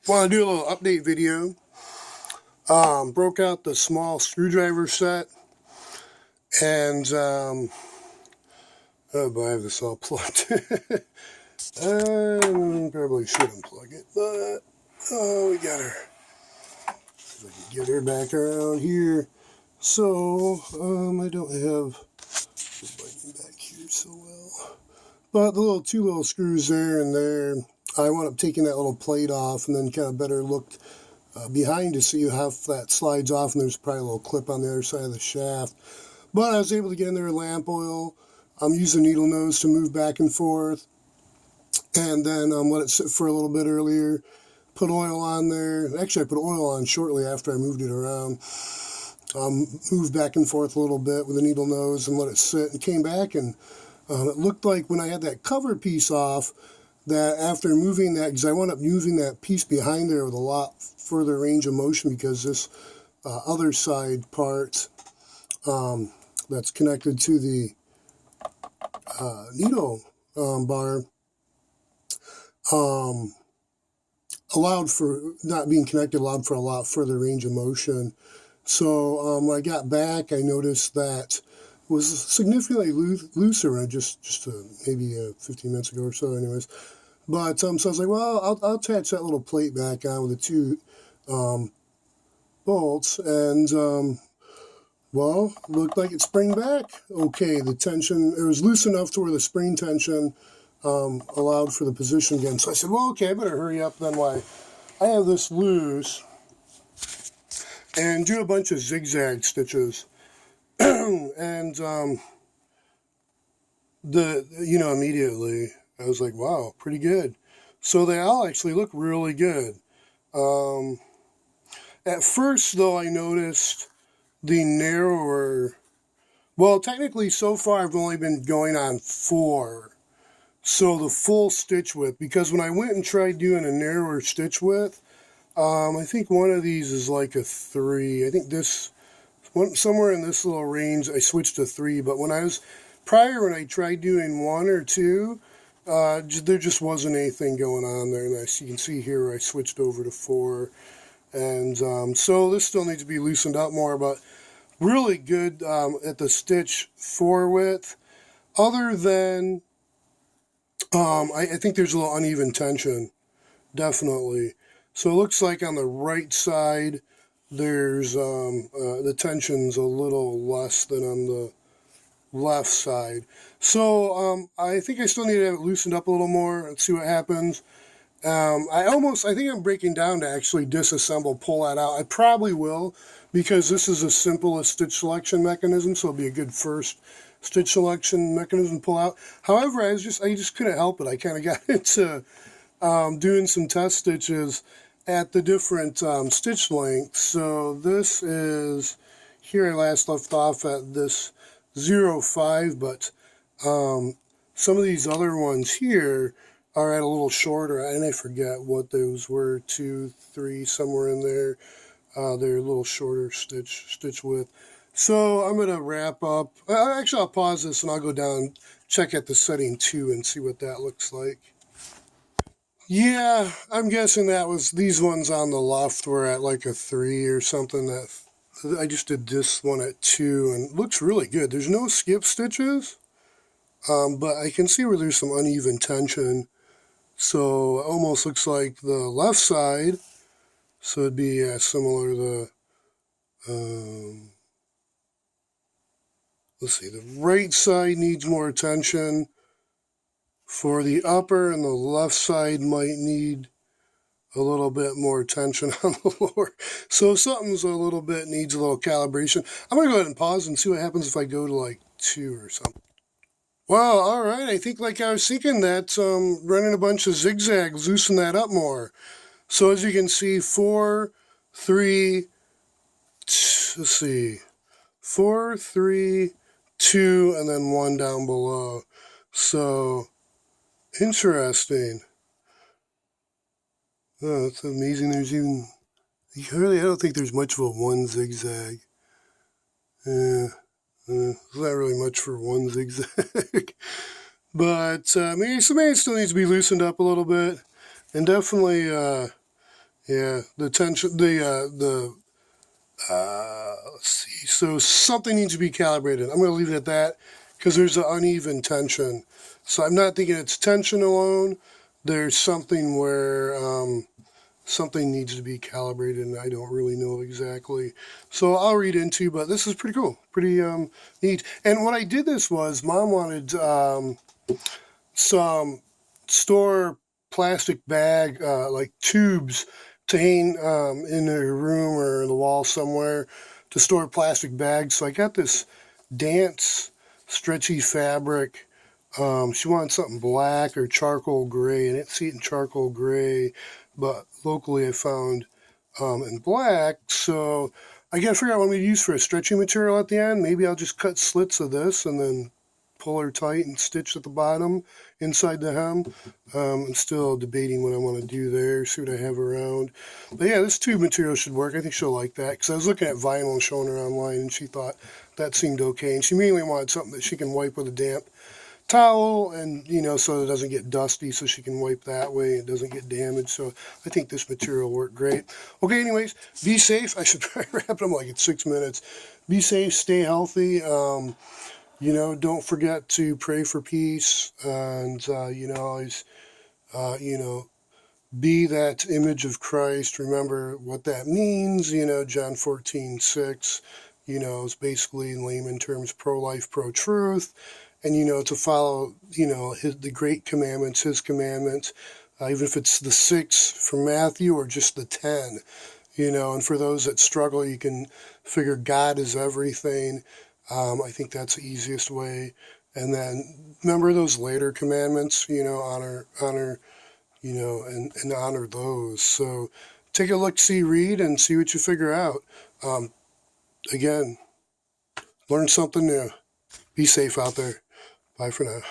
Want to do a little update video. Broke out the small screwdriver set, and oh boy, I have this all plugged. I probably should unplug it, but oh, we got her. See if I can get her back around here. So I don't have the Viking back here so well, but the two little screws there and there. I wound up taking that little plate off and then kind of better looked behind to see how that slides off, and there's probably a little clip on the other side of the shaft. But I was able to get in there with lamp oil. I'm using needle nose to move back and forth, and then let it sit for a little bit earlier. Put oil on there. Actually, I put oil on shortly after I moved it around. Moved back and forth a little bit with the needle nose and let it sit, and came back, and it looked like when I had that cover piece off, that after moving that, because I wound up moving that piece behind there with a lot further range of motion, because this other side part that's connected to the needle bar allowed for, not being connected, allowed for a lot further range of motion. So when I got back, I noticed that it was significantly looser just maybe 15 minutes ago or so anyways. But so I was like, well, I'll attach that little plate back on with the two bolts, and well, looked like it sprang back okay. The tension, it was loose enough to where the spring tension allowed for the position again. So I said, well, okay, I better hurry up then while I have this loose, and do a bunch of zigzag stitches. And immediately I was like, wow, pretty good. So they all actually look really good. At first, though, I noticed the narrower, well, technically so far I've only been going on 4. So the full stitch width, because when I went and tried doing a narrower stitch width, I think one of these is like a 3. I think this one, somewhere in this little range, I switched to 3. But when I tried doing 1 or 2, there just wasn't anything going on there. And you can see here I switched over to 4. And so this still needs to be loosened up more, but really good at the stitch 4 width. Other than, I think there's a little uneven tension, definitely. So it looks like on the right side, there's the tension's a little less than on the left side. So I think I still need to have it loosened up a little more. Let's see what happens. I think I'm breaking down to actually disassemble, pull that out. I probably will, because this is the simplest stitch selection mechanism, so it'll be a good first stitch selection mechanism to pull out. However, I just couldn't help it. I kind of got into doing some test stitches at the different stitch lengths. So this is, here I last left off at this 0.5, but some of these other ones here are at a little shorter, and I forget what those were, 2, 3, somewhere in there. They're a little shorter stitch width. So I'm going to wrap up. Actually, I'll pause this and I'll go down and check at the setting 2 and see what that looks like. Yeah, I'm guessing that was, these ones on the left were at like a 3 or something. That I just did this one at 2, and it looks really good. There's no skip stitches, but I can see where there's some uneven tension. So it almost looks like the left side, so it'd be similar to, let's see, the right side needs more attention for the upper, and the left side might need a little bit more attention on the lower. So something's needs a little calibration. I'm going to go ahead and pause and see what happens if I go to like 2 or something. Well, all right. I think, like I was thinking, that running a bunch of zigzags loosen that up more. So as you can see, 4, 3, let's see, 4, 3, 2, and then 1 down below. So interesting. Oh, it's amazing. There's even, really, I don't think there's much of a 1 zigzag. There's not really much for 1 zigzag. But maybe something still needs to be loosened up a little bit. And definitely Yeah, the tension, let's see. So something needs to be calibrated. I'm going to leave it at that because there's an uneven tension. So I'm not thinking it's tension alone. There's something where something needs to be calibrated, and I don't really know exactly. So I'll read into, but this is pretty cool, pretty neat. And what I did this was, Mom wanted some store plastic bag, like tubes to hang in her room or in the wall somewhere to store plastic bags. So I got this dance stretchy fabric. She wanted something black or charcoal gray. I didn't see it in charcoal gray, but locally I found in black. So I gotta figure out what I'm gonna use for a stretchy material at the end. Maybe I'll just cut slits of this and then pull her tight and stitch at the bottom inside the hem. I'm still debating what I want to do there, see what I have around. But yeah, this tube material should work. I think she'll like that because I was looking at vinyl and showing her online, and she thought that seemed okay. And she mainly wanted something that she can wipe with a damp towel, and so it doesn't get dusty, so she can wipe that way and it doesn't get damaged. So I think this material worked great. Okay, anyways, be safe. I should probably wrap it up like in 6 minutes. Be safe, stay healthy. Don't forget to pray for peace, and always be that image of Christ. Remember what that means. John 14:6, is basically in layman terms pro-life, pro-truth, and to follow the great commandments, his commandments, even if it's the 6 from Matthew or just the 10. And for those that struggle, you can figure God is everything. I think that's the easiest way. And then remember those later commandments, honor, and honor those. So take a look, see, read, and see what you figure out. Again, learn something new. Be safe out there. Bye for now.